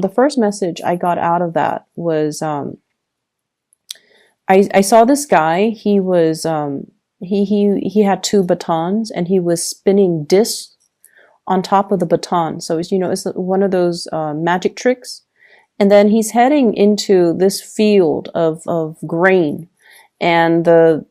The first message I got out of that was, I saw this guy. He was, he had two batons, and he was spinning discs on top of the baton. So it's, it's one of those magic tricks. And then he's heading into this field of grain, and the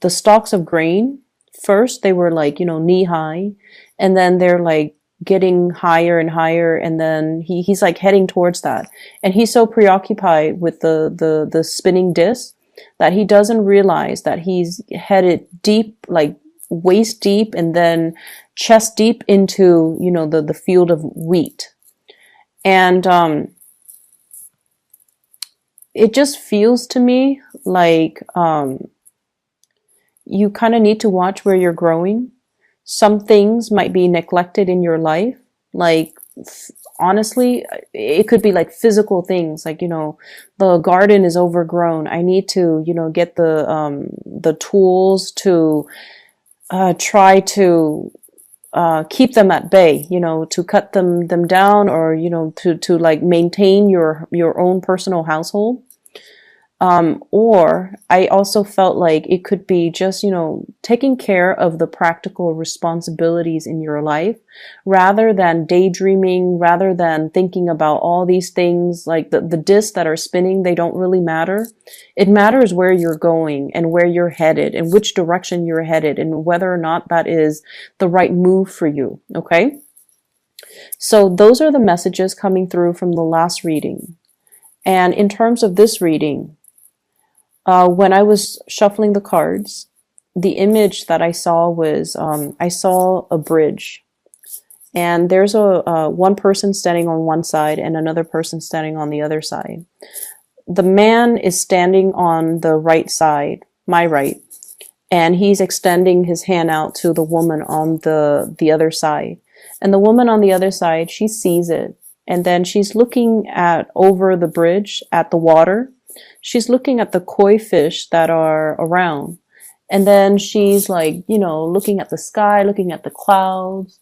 stalks of grain, first they were like, knee high, and then they're like getting higher and higher, and then he's like heading towards that. And he's so preoccupied with the spinning disc that he doesn't realize that he's headed deep, like waist deep, and then chest deep into, the field of wheat. And it just feels to me like you kind of need to watch where you're growing. Some things might be neglected in your life. Like, honestly, it could be like physical things. Like, the garden is overgrown. I need to, get the tools to try to keep them at bay, to cut them down, or, to like maintain your own personal household. Or I also felt like it could be just, taking care of the practical responsibilities in your life, rather than daydreaming, rather than thinking about all these things. Like the discs that are spinning, they don't really matter. It matters where you're going and where you're headed and which direction you're headed, and whether or not that is the right move for you. Okay. So those are the messages coming through from the last reading. And in terms of this reading, when I was shuffling the cards, the image that I saw was, I saw a bridge, and there's one person standing on one side and another person standing on the other side. The man is standing on the right side, my right, and he's extending his hand out to the woman on the other side. And the woman on the other side, she sees it, and then she's looking over the bridge at the water. She's looking at the koi fish that are around. And then she's like, looking at the sky, looking at the clouds.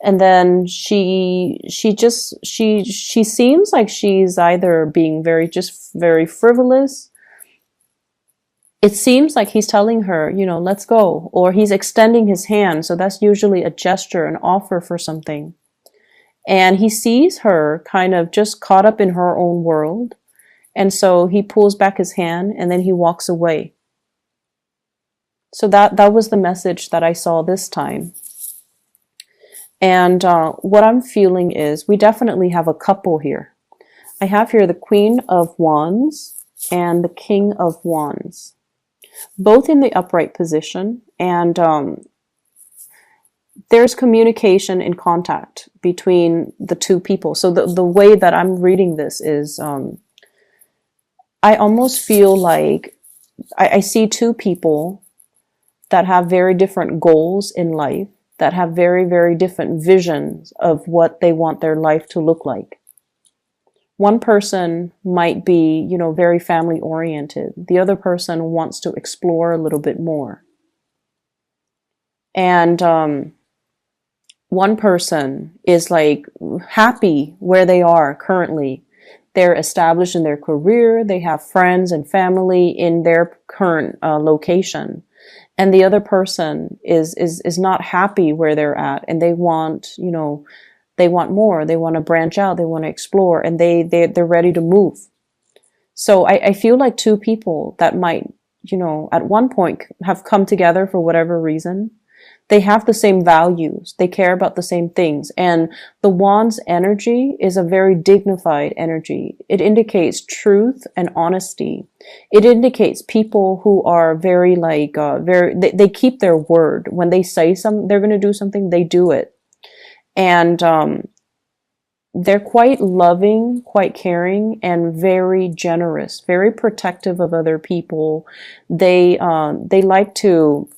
And then she seems like she's either being very frivolous. It seems like he's telling her, let's go, or he's extending his hand. So that's usually a gesture, an offer for something. And he sees her kind of just caught up in her own world. And so he pulls back his hand, and then he walks away. So that was the message that I saw this time. And what I'm feeling is we definitely have a couple here. I have here the Queen of Wands and the King of Wands, both in the upright position. And there's communication and contact between the two people. So the way that I'm reading this is, I almost feel like I see two people that have very different goals in life, that have very, very different visions of what they want their life to look like. One person might be, very family oriented. The other person wants to explore a little bit more. And one person is like happy where they are currently. They're established in their career. They have friends and family in their current location. And the other person is not happy where they're at, and they want, they want more. They want to branch out. They want to explore, and they're ready to move. So I feel like two people that might, at one point have come together for whatever reason. They have the same values. They care about the same things. And the Wand's energy is a very dignified energy. It indicates truth and honesty. It indicates people who are very they keep their word. When they say they're going to do something, they do it. And they're quite loving, quite caring, and very generous, very protective of other people. They like to...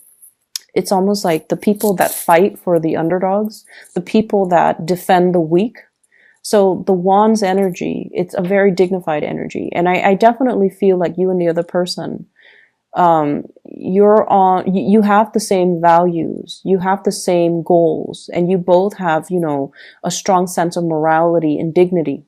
It's almost like the people that fight for the underdogs, the people that defend the weak. So the Wand's energy, it's a very dignified energy. And I definitely feel like you and the other person You have the same values, you have the same goals, and you both have, a strong sense of morality and dignity.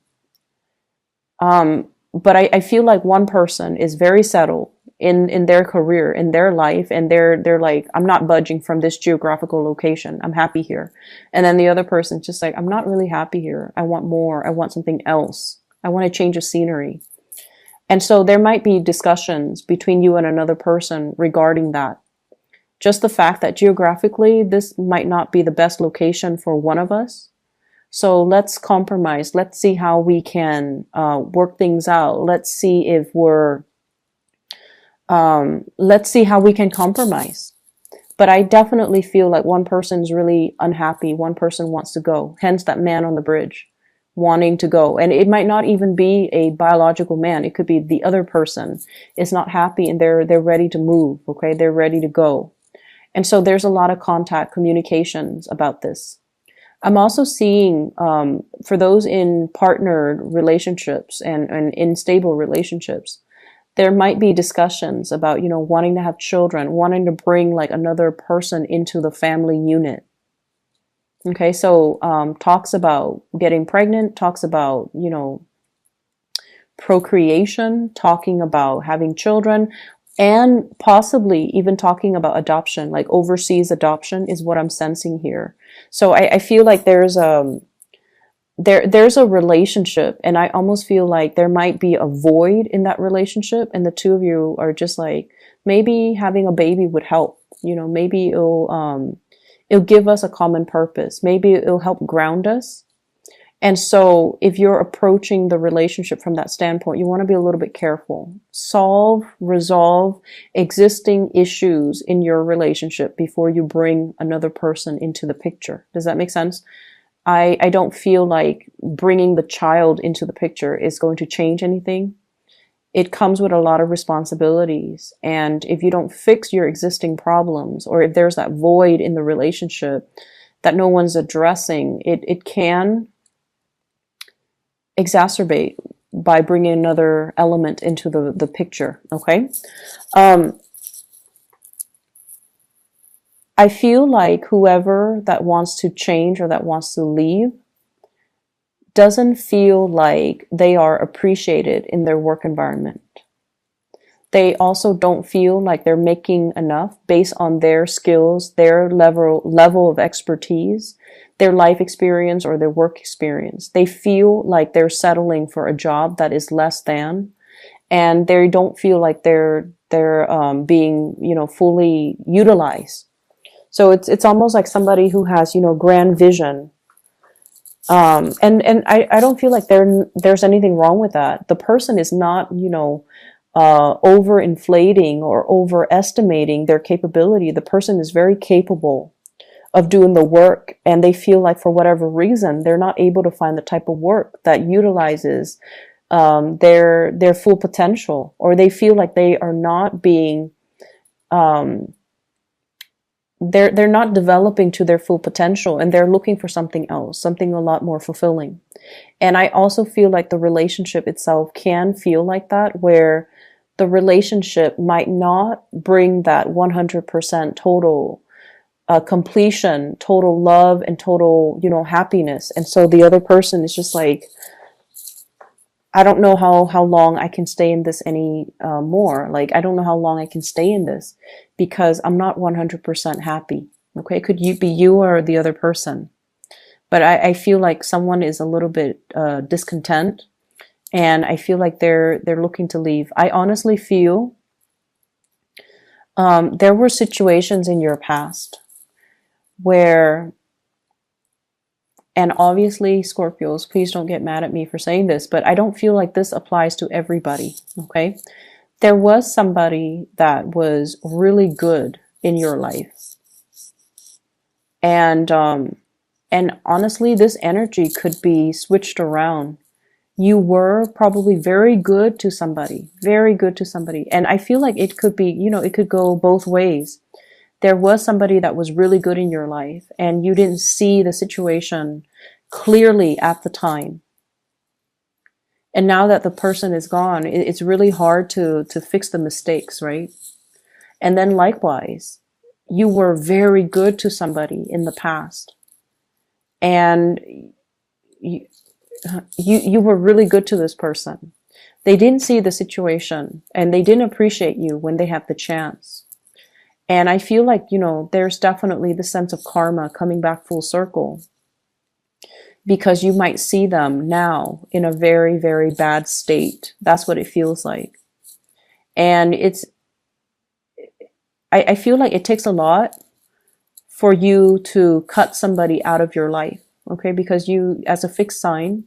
But I feel like one person is very settled in their career, in their life, and they're like, I'm not budging from this geographical location. I'm happy here. And then the other person's just like, I'm not really happy here. I want more. I want something else. I want to change of scenery. And so there might be discussions between you and another person regarding that. Just the fact that geographically, this might not be the best location for one of us. So let's compromise. Let's see how we can work things out. Let's see let's see how we can compromise. But I definitely feel like one person's really unhappy. One person wants to go. Hence that man on the bridge wanting to go. And it might not even be a biological man. It could be the other person is not happy and they're ready to move. Okay. They're ready to go. And so there's a lot of contact communications about this. I'm also seeing, for those in partnered relationships and in stable relationships, there might be discussions about, wanting to have children, wanting to bring like another person into the family unit. Okay, so talks about getting pregnant, talks about, procreation, talking about having children, and possibly even talking about adoption, like overseas adoption is what I'm sensing here. So I feel like there's a relationship, and I almost feel like there might be a void in that relationship, and the two of you are just like, maybe having a baby would help. Maybe it'll give us a common purpose. Maybe it'll help ground us. And so if you're approaching the relationship from that standpoint, you want to be a little bit careful. Resolve existing issues in your relationship before you bring another person into the picture. Does that make sense? I don't feel like bringing the child into the picture is going to change anything. It comes with a lot of responsibilities. And if you don't fix your existing problems, or if there's that void in the relationship that no one's addressing, it can exacerbate by bringing another element into the picture. Okay. I feel like whoever that wants to change or that wants to leave doesn't feel like they are appreciated in their work environment. They also don't feel like they're making enough based on their skills, their level of expertise, their life experience, or their work experience. They feel like they're settling for a job that is less than, and they don't feel like they're being, fully utilized. So it's almost like somebody who has, grand vision. And I don't feel like there's anything wrong with that. The person is not, overinflating or overestimating their capability. The person is very capable of doing the work, and they feel like for whatever reason, they're not able to find the type of work that utilizes their full potential, or they feel like they are not being, they're not developing to their full potential, and they're looking for something else, something a lot more fulfilling. And I also feel like the relationship itself can feel like that, where the relationship might not bring that 100% total completion, total love, and total, happiness. And so the other person is just like, I don't know how long I can stay in this any more. Like, I don't know how long I can stay in this because I'm not 100% happy. Okay, could you be you or the other person? But I feel like someone is a little bit discontent, and I feel like they're looking to leave. I honestly feel there were situations in your past where, and obviously Scorpios, please don't get mad at me for saying this, but I don't feel like this applies to everybody. Okay, there was somebody that was really good in your life, and honestly, this energy could be switched around. You were probably very good to somebody, and I feel like it could be, it could go both ways. There was somebody that was really good in your life, and you didn't see the situation clearly at the time. And now that the person is gone, it's really hard to fix the mistakes, right? And then likewise, you were very good to somebody in the past, and you, you were really good to this person. They didn't see the situation and they didn't appreciate you when they had the chance. And I feel like, there's definitely the sense of karma coming back full circle, because you might see them now in a very, very bad state. That's what it feels like. And I feel like it takes a lot for you to cut somebody out of your life. Okay. Because you, as a fixed sign,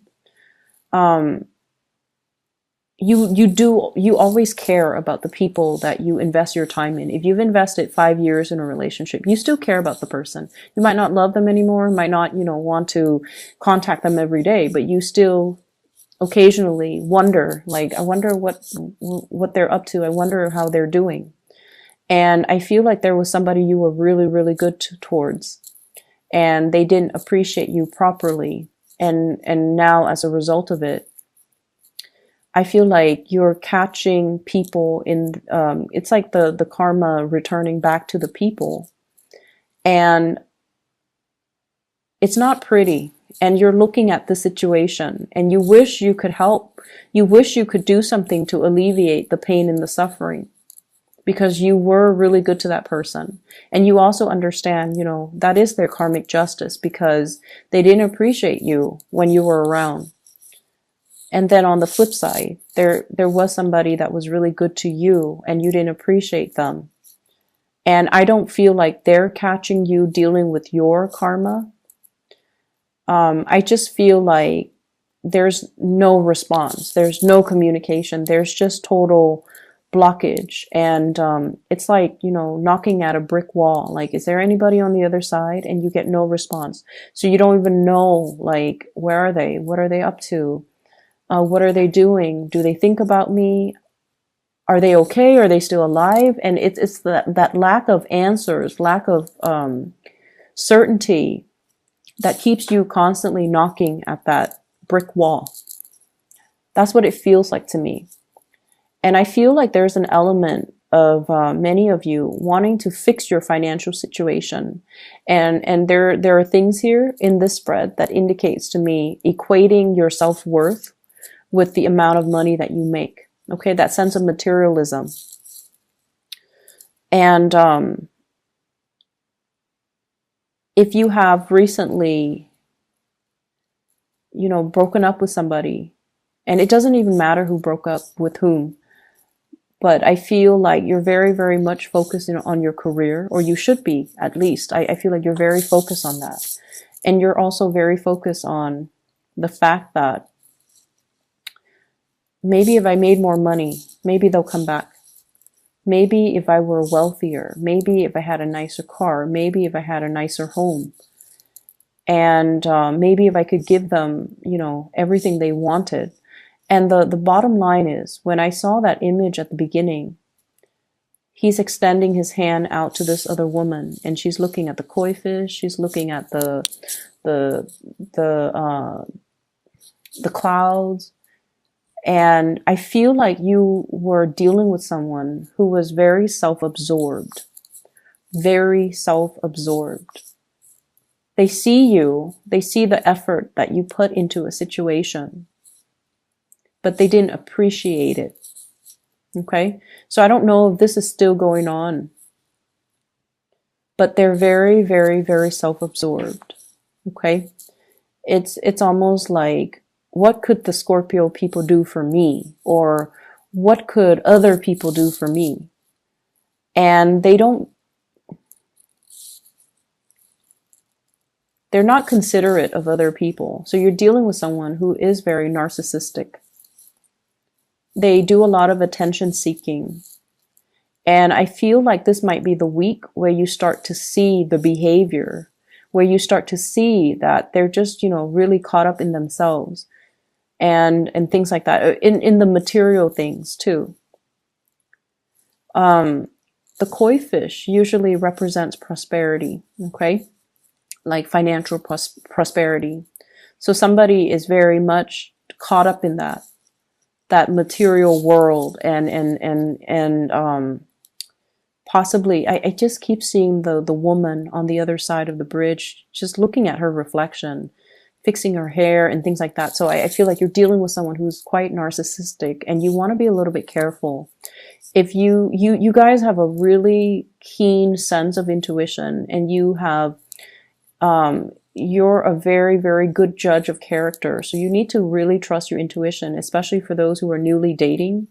you always care about the people that you invest your time in. If you've invested 5 years in a relationship, you still care about the person. You might not love them anymore, might not, want to contact them every day, but you still occasionally wonder, like, I wonder what they're up to. I wonder how they're doing. And I feel like there was somebody you were really, really good towards, and they didn't appreciate you properly. And now as a result of it, I feel like you're catching people in, it's like the karma returning back to the people. And it's not pretty. And you're looking at the situation and you wish you could help. You wish you could do something to alleviate the pain and the suffering, because you were really good to that person. And you also understand, that is their karmic justice, because they didn't appreciate you when you were around. And then on the flip side, there was somebody that was really good to you and you didn't appreciate them. And I don't feel like they're catching you dealing with your karma. I just feel like there's no response. There's no communication. There's just total blockage. And it's like, knocking at a brick wall. Like, is there anybody on the other side? And you get no response. So you don't even know, like, where are they? What are they up to? What are they doing? Do they think about me? Are they okay? Are they still alive? And it's that lack of answers, lack of certainty that keeps you constantly knocking at that brick wall. That's what it feels like to me. And I feel like there's an element of many of you wanting to fix your financial situation. And there are things here in this spread that indicates to me equating your self-worth with the amount of money that you make. Okay, that sense of materialism. And if you have recently, broken up with somebody, and it doesn't even matter who broke up with whom, but I feel like you're very, very much focused on your career, or you should be, at least. I feel like you're very focused on that. And you're also very focused on the fact that maybe if I made more money, maybe they'll come back. Maybe if I were wealthier, maybe if I had a nicer car, maybe if I had a nicer home, and maybe if I could give them, everything they wanted. And the bottom line is, when I saw that image at the beginning, he's extending his hand out to this other woman, and she's looking at the koi fish, she's looking at the clouds. And I feel like you were dealing with someone who was very self-absorbed. Very self-absorbed. They see you, they see the effort that you put into a situation, but they didn't appreciate it. Okay? So I don't know if this is still going on, but they're very, very, very self-absorbed. Okay? It's almost like, what could the Scorpio people do for me? Or what could other people do for me? And they're not considerate of other people. So you're dealing with someone who is very narcissistic. They do a lot of attention seeking. And I feel like this might be the week where you start to see the behavior, where you start to see that they're just, really caught up in themselves. And things like that, in the material things too. The koi fish usually represents prosperity, okay? Like financial prosperity. So somebody is very much caught up in that material world and possibly, I just keep seeing the woman on the other side of the bridge, just looking at her reflection, fixing her hair and things like that. So I feel like you're dealing with someone who's quite narcissistic, and you want to be a little bit careful. If you guys have a really keen sense of intuition, and you have, you're a very, very good judge of character. So you need to really trust your intuition, especially for those who are newly dating.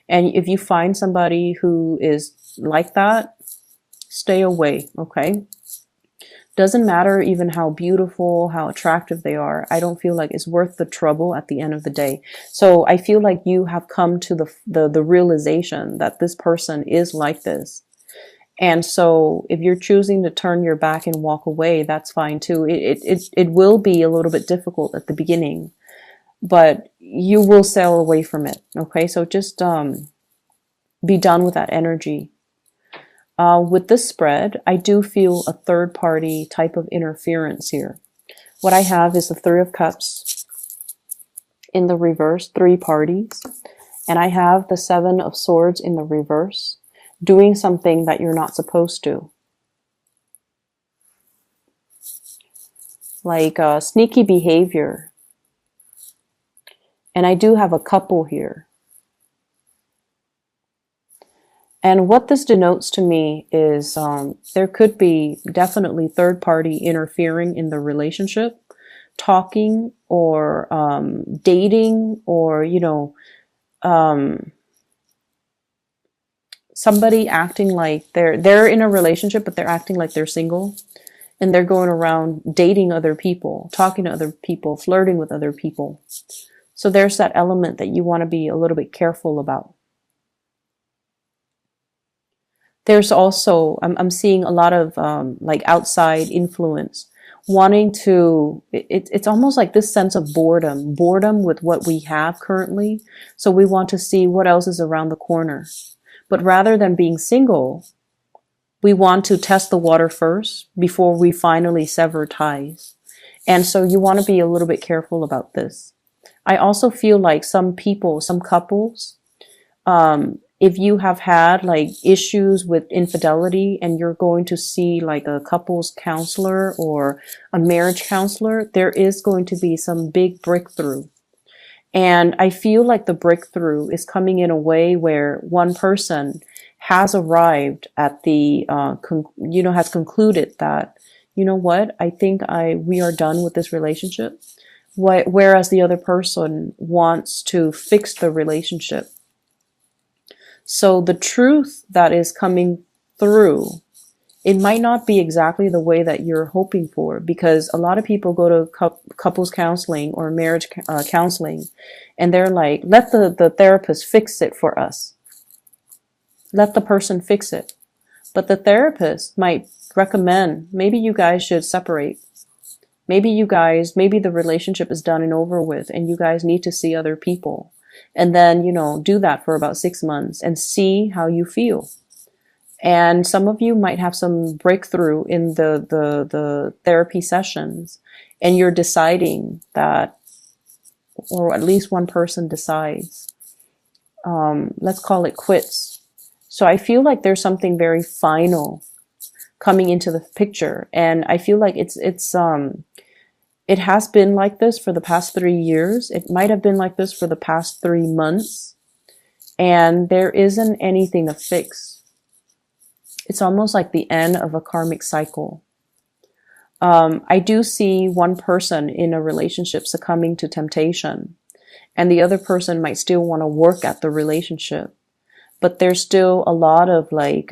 And if you find somebody who is like that, stay away, okay? Doesn't matter even how beautiful, how attractive they are. I don't feel like it's worth the trouble at the end of the day. So I feel like you have come to the realization that this person is like this. And so if you're choosing to turn your back and walk away, that's fine too. It will be a little bit difficult at the beginning, but you will sail away from it. Okay. So just, be done with that energy. With this spread, I do feel a third party type of interference here. What I have is the Three of Cups in the reverse, 3 parties. And I have the Seven of Swords in the reverse, doing something that you're not supposed to. Like sneaky behavior. And I do have a couple here. And what this denotes to me is there could be definitely third party interfering in the relationship, talking or dating, or, you know, somebody acting like they're in a relationship, but they're acting like they're single, and they're going around dating other people, talking to other people, flirting with other people. So there's that element that you want to be a little bit careful about. There's also, I'm seeing a lot of like outside influence, wanting to, it's almost like this sense of boredom with what we have currently. So we want to see what else is around the corner. But rather than being single, we want to test the water first before we finally sever ties. And so you want to be a little bit careful about this. I also feel like some people, some couples, if you have had like issues with infidelity and you're going to see like a couples counselor or a marriage counselor, there is going to be some big breakthrough. And I feel like the breakthrough is coming in a way where one person has arrived at the, has concluded that, you know what, I think we are done with this relationship. Whereas the other person wants to fix the relationship. So the truth that is coming through, it might not be exactly the way that you're hoping for, because a lot of people go to couples counseling or marriage counseling, and they're like, let the therapist fix it for us. Let the person fix it. But the therapist might recommend, maybe you guys should separate. Maybe the relationship is done and over with, and you guys need to see other people. And then, do that for about 6 months and see how you feel. And some of you might have some breakthrough in the therapy sessions, and you're deciding that, or at least one person decides, let's call it quits. So I feel like there's something very final coming into the picture. And I feel like it has been like this for the past 3 years. It might have been like this for the past 3 months. And there isn't anything to fix. It's almost like the end of a karmic cycle. I do see one person in a relationship succumbing to temptation, and the other person might still want to work at the relationship. But there's still a lot of like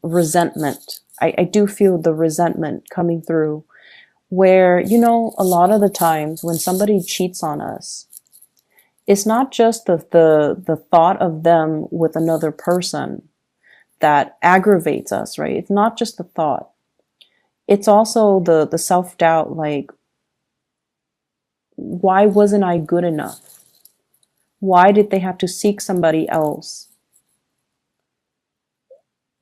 resentment. I do feel the resentment coming through. Where, a lot of the times when somebody cheats on us, it's not just the thought of them with another person that aggravates us, right? It's not just the thought. It's also the self-doubt, like, why wasn't I good enough? Why did they have to seek somebody else?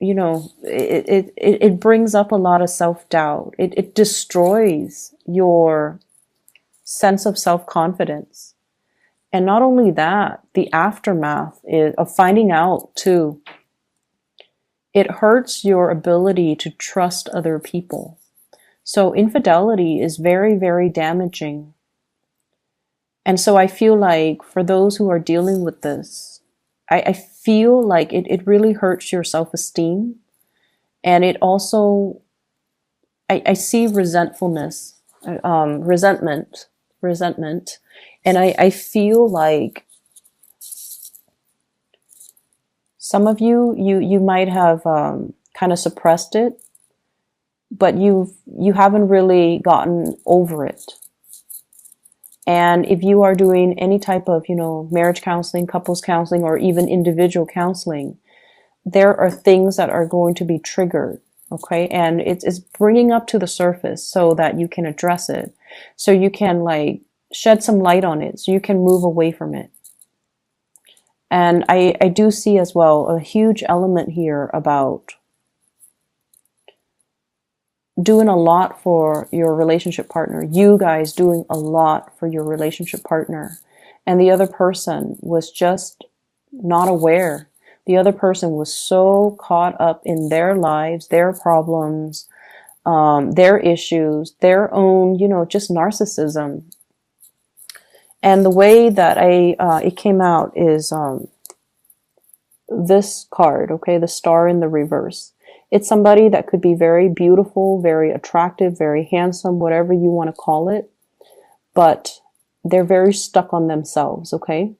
It brings up a lot of self-doubt. It destroys your sense of self-confidence. And not only that, the aftermath of finding out too, it hurts your ability to trust other people. So infidelity is very, very damaging. And so I feel like for those who are dealing with this, I feel like it really hurts your self-esteem. And it also, I see resentfulness, resentment. And I feel like some of you might have kind of suppressed it, but you haven't really gotten over it. And if you are doing any type of, marriage counseling, couples counseling, or even individual counseling, there are things that are going to be triggered. Okay. And it's bringing up to the surface so that you can address it. So you can like shed some light on it. So you can move away from it. And I do see as well a huge element here about doing a lot for your relationship partner, you guys doing a lot for your relationship partner. And the other person was just not aware. The other person was so caught up in their lives, their problems, their issues, their own, just narcissism. And the way that it came out is this card, okay, the star in the reverse. It's somebody that could be very beautiful, very attractive, very handsome, whatever you want to call it. But they're very stuck on themselves, okay?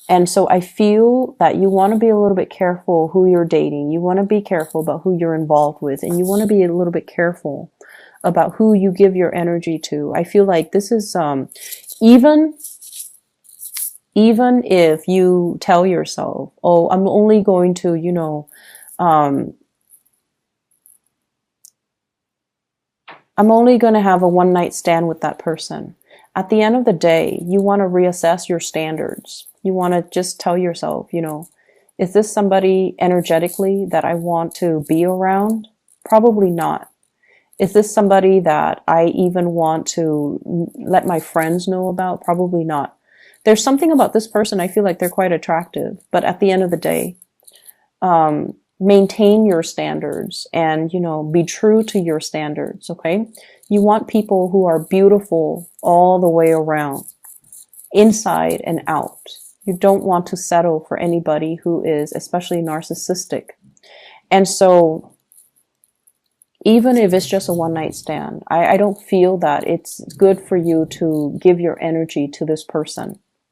And so I feel that you want to be a little bit careful who you're dating. You want to be careful about who you're involved with. And you want to be a little bit careful about who you give your energy to. I feel like this is, even if you tell yourself, oh, I'm only going to, I'm only going to have a one night stand with that person. At the end of the day, you want to reassess your standards. You want to just tell yourself, is this somebody energetically that I want to be around? Probably not. Is this somebody that I even want to let my friends know about? Probably not. There's something about this person, I feel like they're quite attractive, but at the end of the day, maintain your standards and, be true to your standards, okay? You want people who are beautiful all the way around, inside and out. You don't want to settle for anybody who is especially narcissistic. And so even if it's just a one night stand, I don't feel that it's good for you to give your energy to this person.